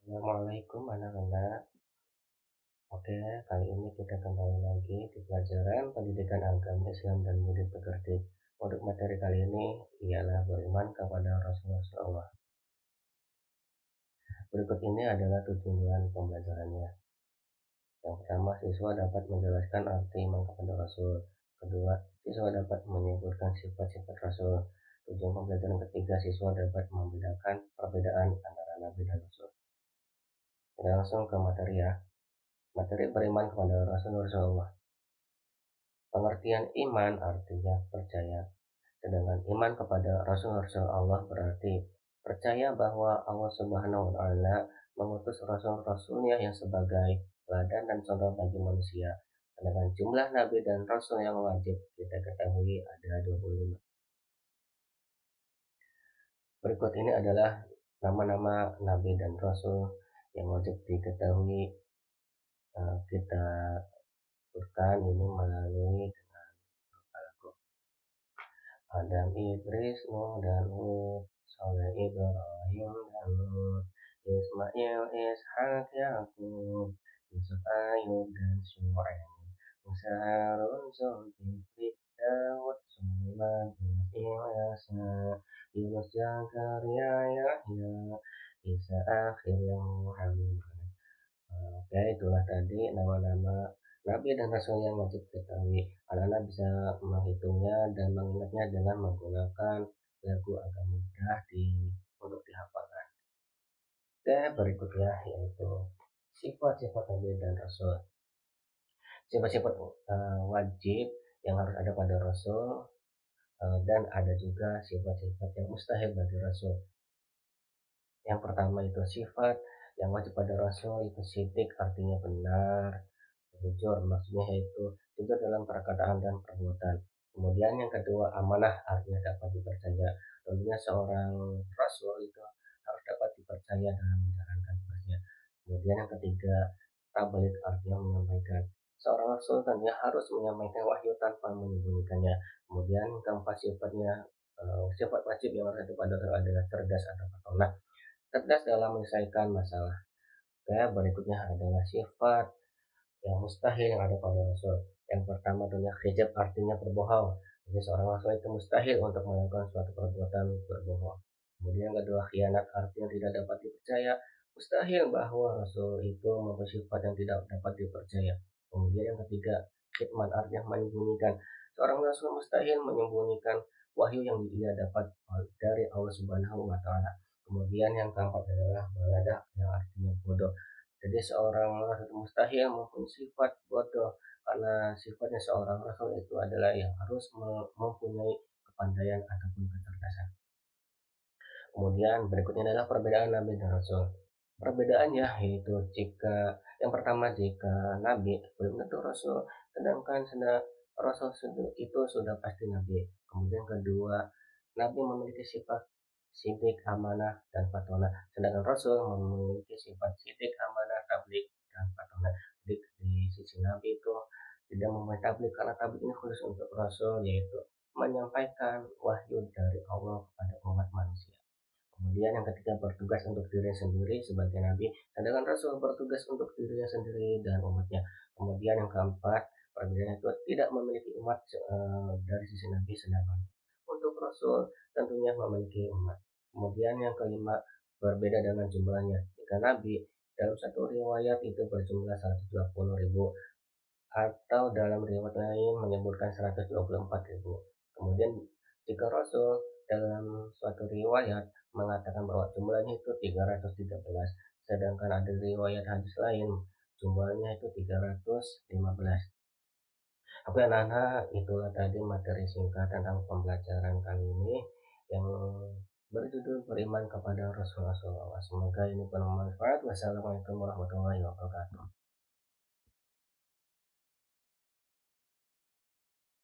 Assalamualaikum anak-anak. Oke, kali ini kita kembali lagi di pelajaran pendidikan agama Islam dan budi pekerti. Untuk materi kali ini ialah beriman kepada Rasul Allah. Berikut ini adalah tujuan pembelajarannya. Yang pertama, siswa dapat menjelaskan arti iman kepada Rasul. Kedua, siswa dapat menyebutkan sifat-sifat Rasul. Tujuan pembelajaran ketiga, siswa dapat membedakan perbedaan antara Nabi dan Rasul. Kita langsung ke materi ya. Materi beriman kepada Rasulullah. Pengertian iman artinya percaya, sedangkan iman kepada Rasul-Rasul Allah berarti percaya bahwa Allah Subhanahu wa Ta'ala mengutus Rasul-Rasulnya yang sebagai teladan dan contoh bagi manusia. Sedangkan jumlah Nabi dan Rasul yang wajib kita ketahui ada 25. Berikut ini adalah nama-nama Nabi dan Rasul yang wajib diketahui. Kita sebutkan ini melalui Adam, Idris, Nuh dan Hud, Saleh, Ibrahim dan Lut, Ismail, Ishak, Yakub, Yusuf, Ayub dan Syuaib, Musa, Harun, Zulkifli, Daud, Sulaiman, Ilyasa, Yunus, Zakaria, Yahya, Isa, akhir yang Muhammad. Oke, itulah tadi nama-nama Nabi dan Rasul yang wajib diketahui. Anak-anak bisa menghitungnya dan mengingatnya dengan menggunakan lagu agak mudah untuk dihafalkan. Oke, berikutnya yaitu sifat-sifat Nabi dan Rasul. Sifat-sifat wajib yang harus ada pada Rasul dan ada juga sifat-sifat yang mustahil bagi Rasul. Yang pertama itu sifat yang wajib pada Rasul itu sidik artinya benar, jujur maksudnya yaitu jujur dalam perkataan dan perbuatan. Kemudian yang kedua amanah artinya dapat dipercaya. Tentunya seorang Rasul itu harus dapat dipercaya dalam menjalankan tugasnya. Kemudian yang ketiga tabligh artinya menyampaikan. Seorang Rasul tentunya harus menyampaikan wahyu tanpa menyembunyikannya. Kemudian keempat sifatnya sifat wajib yang harus ada pada Rasul adalah cerdas atau patona. Cerdas dalam menyelesaikan masalah. Berikutnya adalah sifat yang mustahil yang ada pada Rasul. Yang pertama adalah hijab artinya berbohong. Jadi seorang Rasul itu mustahil untuk melakukan suatu perbuatan berbohong. Kemudian yang kedua khianat artinya tidak dapat dipercaya. Mustahil bahwa Rasul itu mempunyai sifat yang tidak dapat dipercaya. Kemudian yang ketiga khidmat artinya menyembunyikan. Seorang Rasul mustahil menyembunyikan wahyu yang dia dapat dari Allah Subhanahu wa Ta'ala. Kemudian yang keempat adalah baladah yang artinya bodoh. Jadi seorang rasul mustahil mempunyai sifat bodoh karena sifatnya seorang rasul itu adalah yang harus mempunyai kepandaian ataupun kecerdasan. Kemudian berikutnya adalah perbedaan Nabi dan Rasul. Perbedaannya yaitu yang pertama jika Nabi belum tentu Rasul, sedangkan Rasul itu sudah pasti Nabi. Kemudian kedua, Nabi memiliki sifat sidik, amanah, dan patona. Sedangkan Rasul memiliki sifat sidik, amanah, tabligh, dan patona. Jadi di sisi Nabi itu tidak mempunyai tabligh karena tabligh ini khusus untuk Rasul yaitu menyampaikan wahyu dari Allah kepada umat manusia. Kemudian yang ketiga bertugas untuk diri sendiri sebagai nabi, sedangkan Rasul bertugas untuk dirinya sendiri dan umatnya. Kemudian yang keempat perbedaan itu tidak memiliki umat dari sisi nabi, sedangkan untuk Rasul tentunya memiliki umat. Kemudian yang kelima berbeda dengan jumlahnya. Jika nabi dalam satu riwayat itu berjumlah 120.000 atau dalam riwayat lain menyebutkan 124.000. Kemudian jika Rasul dalam suatu riwayat mengatakan bahwa jumlahnya itu 313, sedangkan ada riwayat hadis lain jumlahnya itu 315. Oke anak-anak, itulah tadi materi singkat tentang pembelajaran kali ini yang berjudul beriman kepada Rasulullah SAW. Semoga ini bermanfaat. Wassalamualaikum warahmatullahi wabarakatuh.